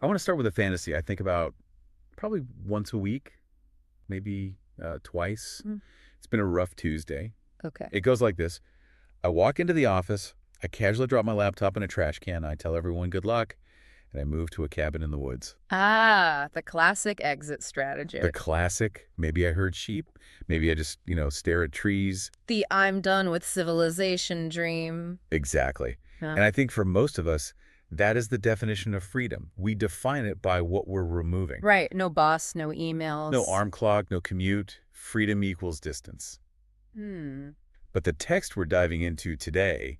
I want to start with a fantasy I think about probably once a week, maybe twice. Mm. It's been a rough Tuesday. Okay. It goes like this. I walk into the office, I casually drop my laptop in a trash can, I tell everyone good luck, and I move to a cabin in the woods. Ah, the classic exit strategy. The classic, maybe I heard sheep, maybe I just, stare at trees. The I'm done with civilization dream. Exactly. Yeah. And I think for most of us, that is the definition of freedom. We define it by what we're removing. Right. No boss, no No emails. arm clock, no commute. Freedom equals distance. Hmm. But the text we're diving into today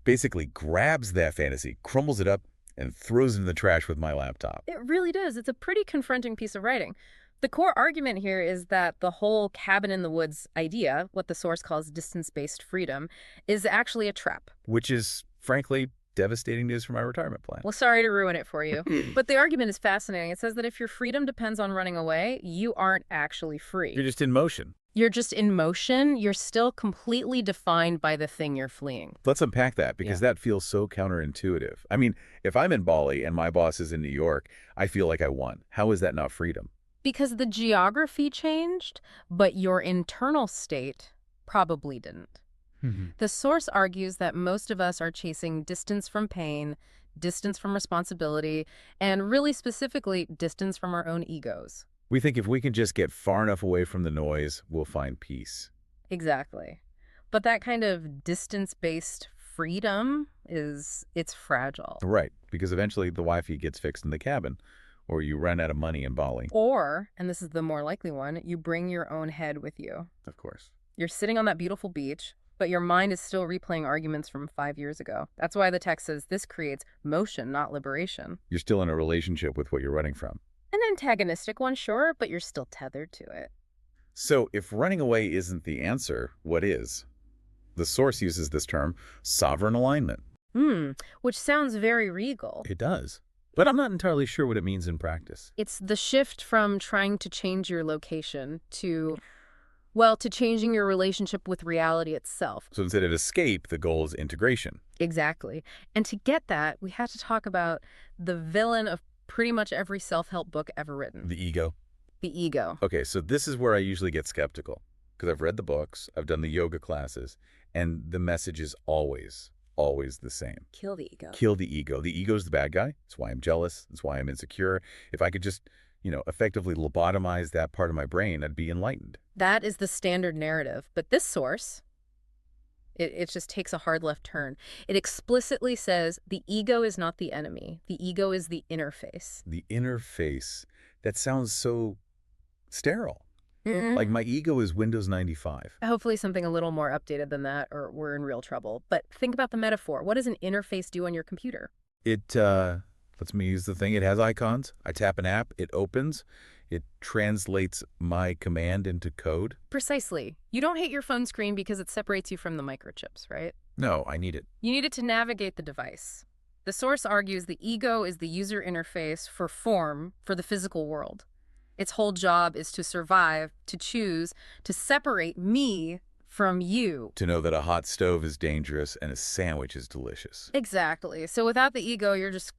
basically grabs that fantasy, crumbles it up, and throws it in the trash with my laptop. It really does. It's a pretty confronting piece of writing. The core argument here is that the whole cabin in the woods idea, what the source calls distance-based freedom, is actually a trap. Which is, frankly, devastating news for my retirement plan. Well, sorry to ruin it for you. But the argument is fascinating. It says that if your freedom depends on running away, you aren't actually free. You're just in motion. You're just in motion. You're still completely defined by the thing you're fleeing. Let's unpack that because that feels so counterintuitive. I mean, if I'm in Bali and my boss is in New York, I feel like I won. How is that not freedom? Because the geography changed, but your internal state probably didn't. The source argues that most of us are chasing distance from pain, distance from responsibility, and really specifically, distance from our own egos. We think if we can just get far enough away from the noise, we'll find peace. Exactly. But that kind of distance-based freedom it's fragile. Right, because eventually the Wi-Fi gets fixed in the cabin, or you run out of money in Bali. Or, and this is the more likely one, you bring your own head with you. Of course. You're sitting on that beautiful beach, but your mind is still replaying arguments from 5 years ago. That's why the text says this creates motion, not liberation. You're still in a relationship with what you're running from. An antagonistic one, sure, but you're still tethered to it. So if running away isn't the answer, what is? The source uses this term, sovereign alignment. Which sounds very regal. It does. But I'm not entirely sure what it means in practice. It's the shift from trying to change your location to, well, to changing your relationship with reality itself. So instead of escape, the goal is integration. Exactly. And to get that, we had to talk about the villain of pretty much every self-help book ever written. The ego. The ego. Okay, so this is where I usually get skeptical. Because I've read the books, I've done the yoga classes, and the message is always the same. Kill the ego. Kill the ego. The ego's the bad guy. That's why I'm jealous. That's why I'm insecure. If I could just, effectively lobotomize that part of my brain, I'd be enlightened. That is the standard narrative. But this source, it just takes a hard left turn. It explicitly says the ego is not the enemy. The ego is the interface. The interface. That sounds so sterile. Mm-mm. Like my ego is Windows 95. Hopefully something a little more updated than that, or we're in real trouble. But think about the metaphor. What does an interface do on your computer? It lets me use the thing. It has icons. I tap an app. It opens. It translates my command into code. Precisely. You don't hate your phone screen because it separates you from the microchips, right? No, I need it. You need it to navigate the device. The source argues the ego is the user interface for form for the physical world. Its whole job is to survive, to choose, to separate me from you. To know that a hot stove is dangerous and a sandwich is delicious. Exactly. So without the ego, you're just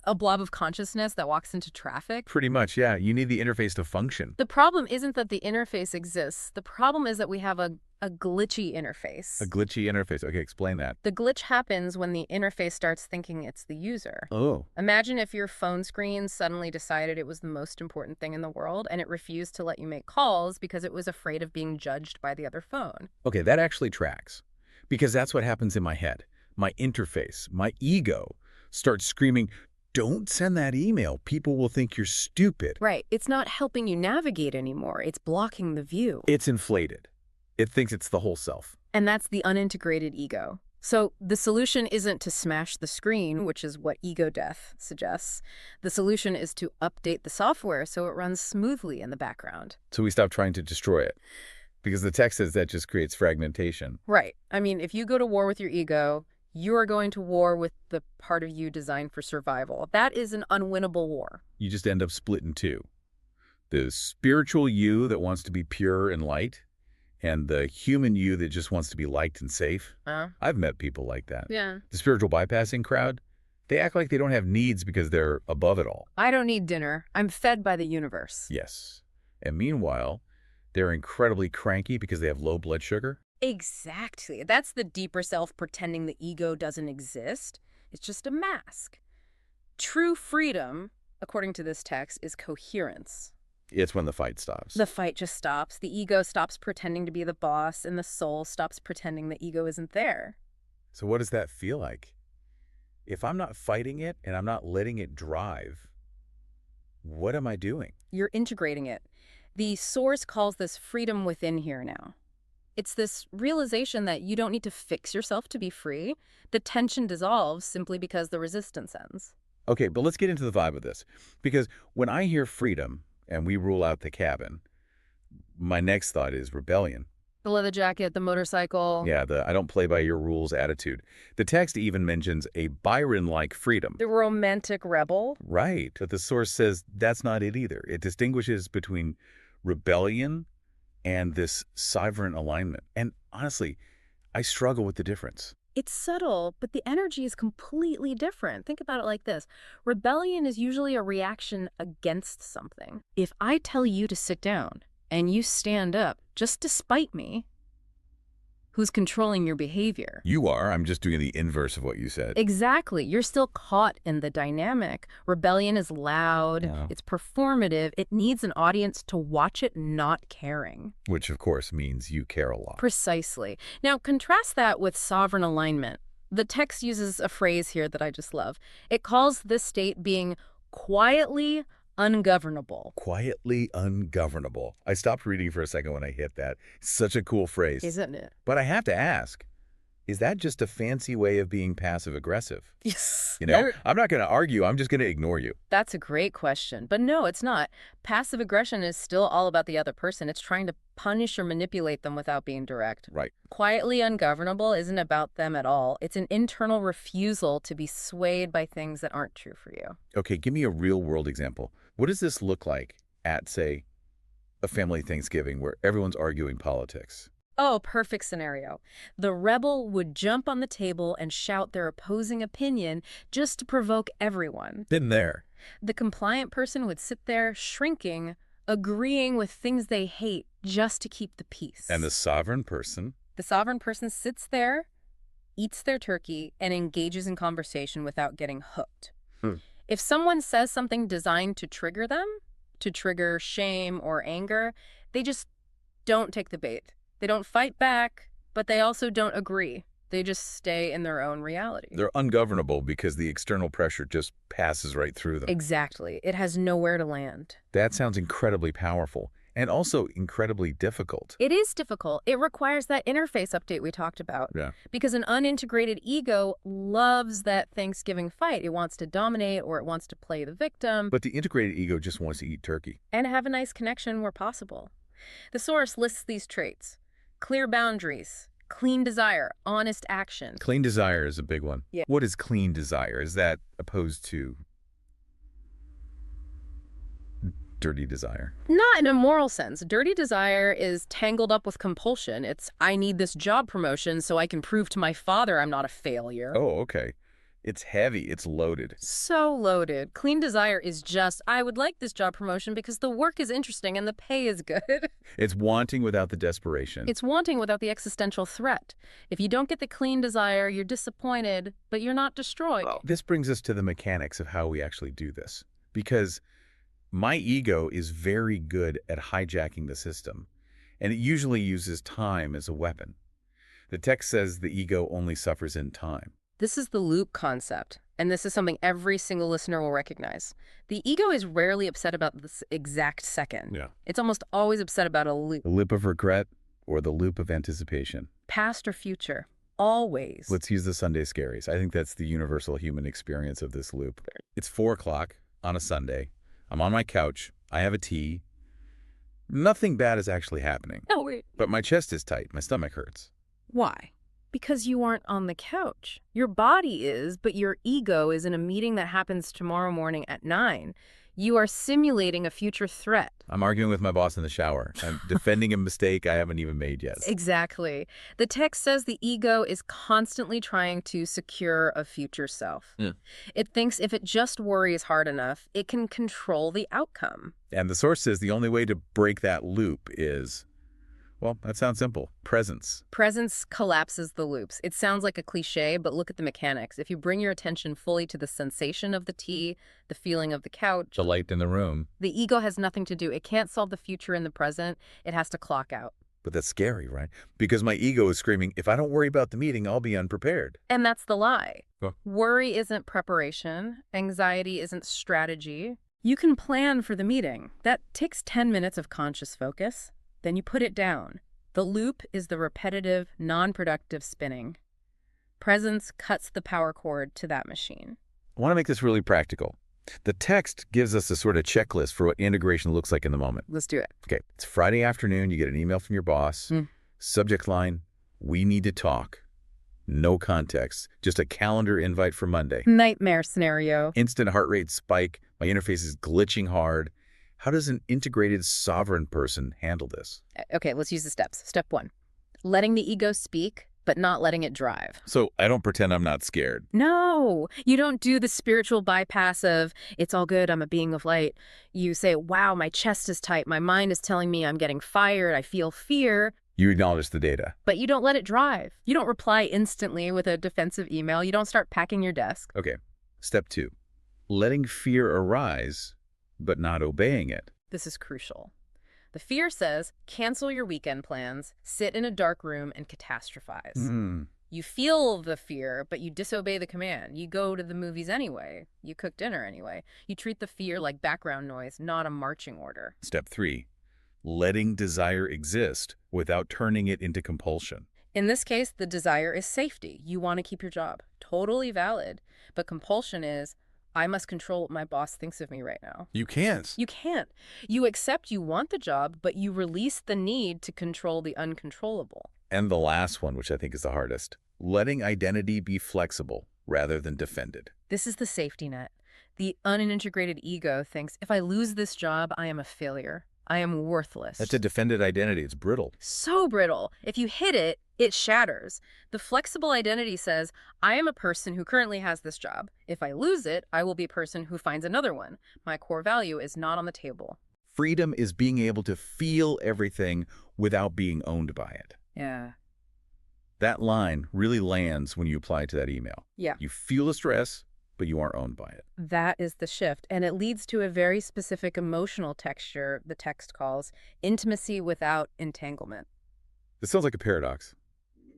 a blob of consciousness that walks into traffic. Pretty much, yeah. You need the interface to function. The problem isn't that the interface exists. The problem is that we have a glitchy interface. A glitchy interface. Okay, explain that. The glitch happens when the interface starts thinking it's the user. Oh. Imagine if your phone screen suddenly decided it was the most important thing in the world and it refused to let you make calls because it was afraid of being judged by the other phone. Okay, that actually tracks. Because that's what happens in my head. My interface, my ego, starts screaming, don't send that email. People will think you're stupid. Right. It's not helping you navigate anymore. It's blocking the view. It's inflated. It thinks it's the whole self. And that's the unintegrated ego. So the solution isn't to smash the screen, which is what ego death suggests. The solution is to update the software so it runs smoothly in the background. So we stop trying to destroy it. Because the text says that just creates fragmentation. Right. I mean, if you go to war with your ego, you are going to war with the part of you designed for survival. That is an unwinnable war. You just end up split in two. The spiritual you that wants to be pure and light, and the human you that just wants to be liked and safe. I've met people like that. Yeah. The spiritual bypassing crowd, They act like they don't have needs because they're above it all. I don't need dinner. I'm fed by the universe. Yes. And meanwhile, they're incredibly cranky because they have low blood sugar. Exactly. That's the deeper self pretending the ego doesn't exist. It's just a mask. True freedom, according to this text, is coherence. It's when the fight stops. The fight just stops. The ego stops pretending to be the boss, and the soul stops pretending the ego isn't there. So what does that feel like? If I'm not fighting it and I'm not letting it drive, what am I doing? You're integrating it. The source calls this freedom within here now. It's this realization that you don't need to fix yourself to be free. The tension dissolves simply because the resistance ends. Okay, but let's get into the vibe of this. Because when I hear freedom and we rule out the cabin, my next thought is rebellion. The leather jacket, the motorcycle. Yeah, the I don't play by your rules attitude. The text even mentions a Byron-like freedom. The romantic rebel. Right, but the source says that's not it either. It distinguishes between rebellion and this sovereign alignment. And honestly, I struggle with the difference. It's subtle, but the energy is completely different. Think about it like this. Rebellion is usually a reaction against something. If I tell you to sit down and you stand up just despite me, who's controlling your behavior? You are. I'm just doing the inverse of what you said. Exactly. You're still caught in the dynamic. Rebellion is loud. Yeah. It's performative. It needs an audience to watch it not caring. Which, of course, means you care a lot. Precisely. Now, contrast that with sovereign alignment. The text uses a phrase here that I just love. It calls this state being quietly ungovernable. Quietly ungovernable. I stopped reading for a second when I hit that. Such a cool phrase. Isn't it? But I have to ask, is that just a fancy way of being passive-aggressive? Yes. You know, I'm not going to argue. I'm just going to ignore you. That's a great question. But no, it's not. Passive aggression is still all about the other person. It's trying to punish or manipulate them without being direct. Right. Quietly ungovernable isn't about them at all. It's an internal refusal to be swayed by things that aren't true for you. Okay, give me a real-world example. What does this look like at, say, a family Thanksgiving where everyone's arguing politics? Oh, perfect scenario. The rebel would jump on the table and shout their opposing opinion just to provoke everyone. Been there. The compliant person would sit there shrinking, agreeing with things they hate just to keep the peace. And the sovereign person? The sovereign person sits there, eats their turkey, and engages in conversation without getting hooked. If someone says something designed to trigger them, to trigger shame or anger, they just don't take the bait. They don't fight back, but they also don't agree. They just stay in their own reality. They're ungovernable because the external pressure just passes right through them. Exactly. It has nowhere to land. That sounds incredibly powerful and also incredibly difficult. It is difficult. It requires that interface update we talked about. Yeah. Because an unintegrated ego loves that Thanksgiving fight. It wants to dominate or it wants to play the victim. But the integrated ego just wants to eat turkey. And have a nice connection where possible. The source lists these traits. Clear boundaries, clean desire, honest action. Clean desire is a big one. Yeah. What is clean desire? Is that opposed to dirty desire? Not in a moral sense. Dirty desire is tangled up with compulsion. It's, I need this job promotion so I can prove to my father I'm not a failure. Oh, okay. It's heavy. It's loaded. So loaded. Clean desire is just, I would like this job promotion because the work is interesting and the pay is good. It's wanting without the desperation. It's wanting without the existential threat. If you don't get the clean desire, you're disappointed, but you're not destroyed. Well, this brings us to the mechanics of how we actually do this. Because my ego is very good at hijacking the system, and it usually uses time as a weapon. The text says the ego only suffers in time. This is the loop concept, and this is something every single listener will recognize. The ego is rarely upset about this exact second. Yeah. It's almost always upset about a loop. The loop of regret or the loop of anticipation. Past or future. Always. Let's use the Sunday scaries. I think that's the universal human experience of this loop. It's 4 o'clock on a Sunday. I'm on my couch. I have a tea. Nothing bad is actually happening. Oh, wait. But my chest is tight. My stomach hurts. Why? Because you aren't on the couch. Your body is, but your ego is in a meeting that happens tomorrow morning at 9. You are simulating a future threat. I'm arguing with my boss in the shower. I'm defending a mistake I haven't even made yet. Exactly. The text says the ego is constantly trying to secure a future self. Yeah. It thinks if it just worries hard enough, it can control the outcome. And the source says the only way to break that loop is, well, that sounds simple. Presence. Presence collapses the loops. It sounds like a cliche, but look at the mechanics. If you bring your attention fully to the sensation of the tea, the feeling of the couch, The light in the room. the ego has nothing to do. It can't solve the future in the present. It has to clock out. But that's scary, right? Because my ego is screaming, if I don't worry about the meeting, I'll be unprepared. And that's the lie. Oh. Worry isn't preparation. Anxiety isn't strategy. You can plan for the meeting. That takes 10 minutes of conscious focus. Then you put it down. The loop is the repetitive, non-productive spinning. Presence cuts the power cord to that machine. I want to make this really practical. The text gives us a sort of checklist for what integration looks like in the moment. Let's do it. Okay, it's Friday afternoon. You get an email from your boss. Subject line, we need to talk. No context, just a calendar invite for Monday. Nightmare scenario. Instant heart rate spike. My interface is glitching hard. How does an integrated sovereign person handle this? Okay, let's use the steps. Step 1, letting the ego speak, but not letting it drive. So I don't pretend I'm not scared. No, you don't do the spiritual bypass of, it's all good, I'm a being of light. You say, wow, my chest is tight, my mind is telling me I'm getting fired, I feel fear. You acknowledge the data. But you don't let it drive. You don't reply instantly with a defensive email. You don't start packing your desk. Okay, step 2, letting fear arise, but not obeying it. This is crucial. The fear says, cancel your weekend plans, sit in a dark room, and catastrophize. You feel the fear, but you disobey the command. You go to the movies anyway. You cook dinner anyway. You treat the fear like background noise, not a marching order. Step 3, letting desire exist without turning it into compulsion. In this case, the desire is safety. You want to keep your job. Totally valid. But compulsion is, I must control what my boss thinks of me right now. You can't. You can't. You accept you want the job, but you release the need to control the uncontrollable. And the last one, which I think is the hardest, letting identity be flexible rather than defended. This is the safety net. The unintegrated ego thinks, if I lose this job, I am a failure. I am worthless. That's a defended identity. It's brittle. So brittle. If you hit it, it shatters. The flexible identity says, I am a person who currently has this job. If I lose it, I will be a person who finds another one. My core value is not on the table. Freedom is being able to feel everything without being owned by it. Yeah. That line really lands when you apply it to that email. Yeah. You feel the stress, but you aren't owned by it. That is the shift, and it leads to a very specific emotional texture the text calls intimacy without entanglement. This sounds like a paradox.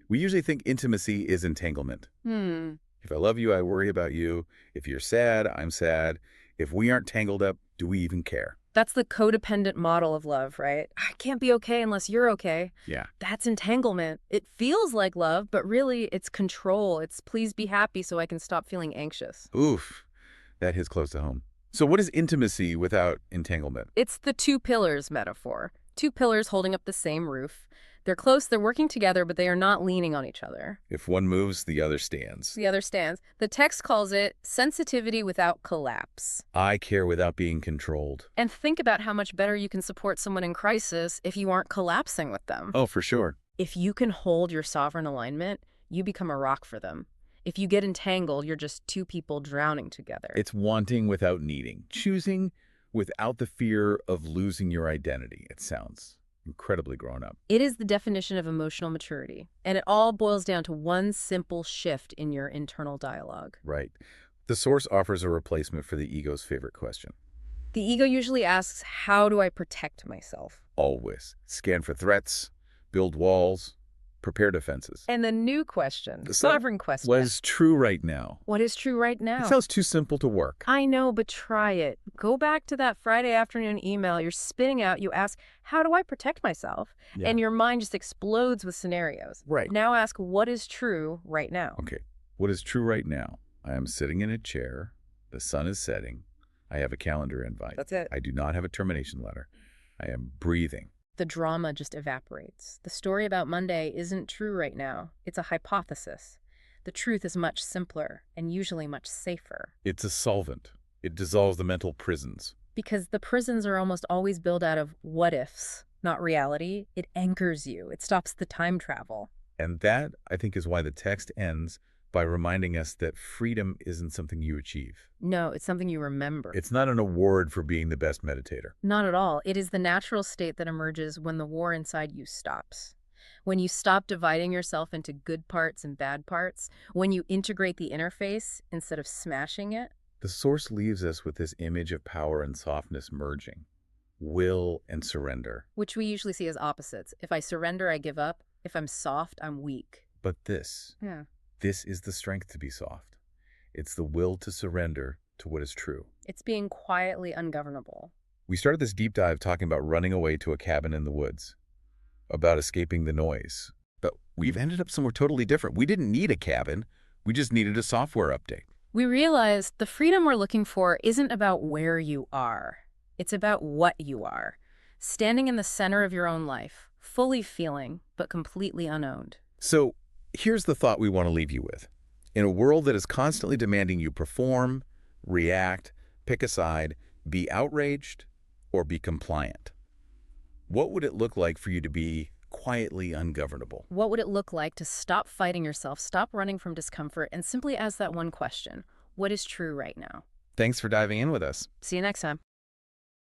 We usually think intimacy is entanglement. If I love you, I worry about you. If you're sad, I'm sad. If we aren't tangled up, do we even care? That's the codependent model of love, right? I can't be okay unless you're okay. Yeah. That's entanglement. It feels like love, but really it's control. It's please be happy so I can stop feeling anxious. Oof. That hits close to home. So what is intimacy without entanglement? It's the two pillars metaphor. Two pillars holding up the same roof. They're close, they're working together, but they are not leaning on each other. If one moves, the other stands. The other stands. The text calls it sensitivity without collapse. I care without being controlled. And think about how much better you can support someone in crisis if you aren't collapsing with them. Oh, for sure. If you can hold your sovereign alignment, you become a rock for them. If you get entangled, you're just two people drowning together. It's wanting without needing. Choosing without the fear of losing your identity. It sounds incredibly grown up. It is the definition of emotional maturity, and it all boils down to one simple shift in your internal dialogue. Right. The source offers a replacement for the ego's favorite question. The ego usually asks, how do I protect myself? Always. Scan for threats, build walls, prepare defenses. And the new question, the sovereign question. What is true right now? What is true right now? It sounds too simple to work. I know, but try it. Go back to that Friday afternoon email you're spitting out. You ask, how do I protect myself? Yeah. And your mind just explodes with scenarios. Right. Now ask, what is true right now? Okay. What is true right now? I am sitting in a chair. The sun is setting. I have a calendar invite. That's it. I do not have a termination letter. I am breathing. The drama just evaporates. The story about Monday isn't true right now. It's a hypothesis. The truth is much simpler and usually much safer. It's a solvent. It dissolves the mental prisons. Because the prisons are almost always built out of what-ifs, not reality. It anchors you. It stops the time travel. And that, I think, is why the text ends by reminding us that freedom isn't something you achieve. No, it's something you remember. It's not an award for being the best meditator. Not at all. It is the natural state that emerges when the war inside you stops. When you stop dividing yourself into good parts and bad parts, when you integrate the interface instead of smashing it. The Source leaves us with this image of power and softness merging, will and surrender. Which we usually see as opposites. If I surrender, I give up. If I'm soft, I'm weak. But this is the strength to be soft. It's the will to surrender to what is true. It's being quietly ungovernable. We started this deep dive talking about running away to a cabin in the woods, about escaping the noise. But we've ended up somewhere totally different. We didn't need a cabin. We just needed a software update. We realized the freedom we're looking for isn't about where you are. It's about what you are. Standing in the center of your own life, fully feeling, but completely unowned. So here's the thought we want to leave you with. In a world that is constantly demanding you perform, react, pick a side, be outraged, or be compliant, what would it look like for you to be quietly ungovernable? What would it look like to stop fighting yourself, stop running from discomfort, and simply ask that one question: what is true right now? Thanks for diving in with us. See you next time.